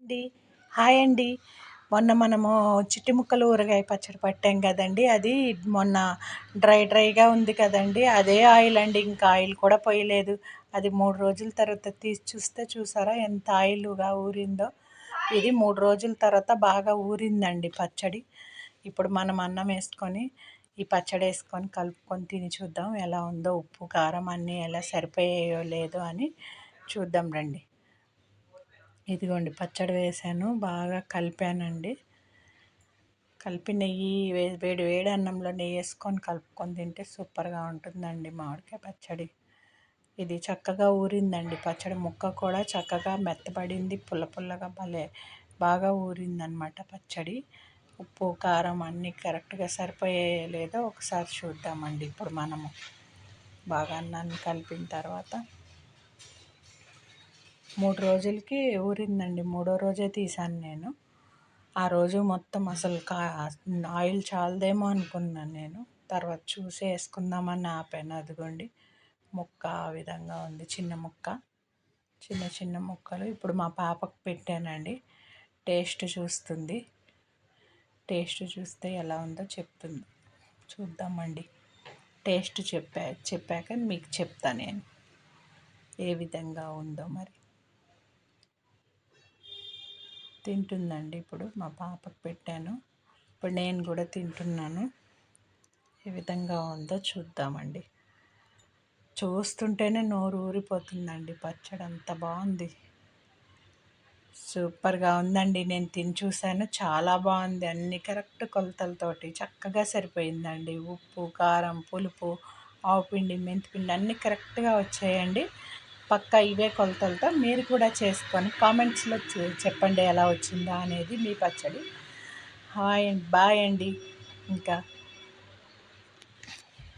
అండి. హాయ్ అండి. మొన్న మనము చిట్టి ముక్కలు ఊరగాయ పచ్చడి పట్టాం కదండి. అది మొన్న డ్రైగా ఉంది కదండి. అదే ఆయిల్ అండి, ఇంకా ఆయిల్ కూడా పోయలేదు. అది 3 రోజుల తర్వాత తీసి చూస్తే చూసారా ఎంత ఆయిల్గా ఊరిందో. ఇది 3 రోజుల తర్వాత బాగా ఊరిందండి పచ్చడి. ఇప్పుడు మనం అన్నం వేసుకొని ఈ పచ్చడి వేసుకొని కలుపుకొని తిని చూద్దాం ఎలా ఉందో. ఉప్పు కారం అన్నీ ఎలా సరిపోయాయో లేదో అని చూద్దాం రండి. ఇదిగోండి పచ్చడి వేసాను, బాగా కలిపానండి. కలిపి నెయ్యి వేడి వేడి అన్నంలో నెయ్యి వేసుకొని కలుపుకొని తింటే సూపర్గా ఉంటుందండి మామిడికాయ పచ్చడి. ఇది చక్కగా ఊరిందండి పచ్చడి. ముక్క కూడా చక్కగా మెత్తబడింది, పుల్ల పుల్లగా భలే బాగా ఊరిందనమాట పచ్చడి. ఉప్పు కారం అన్నీ కరెక్ట్గా సరిపోయే లేదో ఒకసారి చూద్దామండి. ఇప్పుడు మనము బాగా అన్నాన్ని కలిపిన తర్వాత 3 రోజులకి ఊరిందండి. 3వ రోజే తీసాను నేను. ఆ రోజు మొత్తం అసలు ఆయిల్ చాలదేమో అనుకున్నాను నేను. తర్వాత చూసి వేసుకుందామని ఆపాను. అదిగోండి ముక్క ఆ విధంగా ఉంది, చిన్న ముక్క, చిన్న చిన్న ముక్కలు. ఇప్పుడు మా పాపకు పెట్టానండి, టేస్ట్ చూస్తుంది. టేస్ట్ చూస్తే ఎలా ఉందో చెప్తుంది. చూద్దామండి. టేస్ట్ చెప్పాక మీకు చెప్తా నేను ఏ విధంగా ఉందో. మరి తింటుందండి. ఇప్పుడు మా పాపకు పెట్టాను, ఇప్పుడు నేను కూడా తింటున్నాను. ఏ విధంగా ఉందో చూద్దామండి. చూస్తుంటేనే నోరు ఊరిపోతుందండి. పచ్చడి అంత బాగుంది, సూపర్గా ఉందండి. నేను తిని చూశాను, చాలా బాగుంది. అన్ని కరెక్ట్ కొలతలతోటి చక్కగా సరిపోయిందండి. ఉప్పు కారం పులుపు ఆవుపిండి మెంతిపిండి అన్నీ కరెక్ట్గా వచ్చాయండి. పక్కా ఇవే కొలతలతో మీరు కూడా చేసుకొని కామెంట్స్లో చెప్పండి ఎలా వచ్చిందా అనేది మీ పచ్చడి. హాయ్ అండ్ బాయ్ అండి. ఇంకా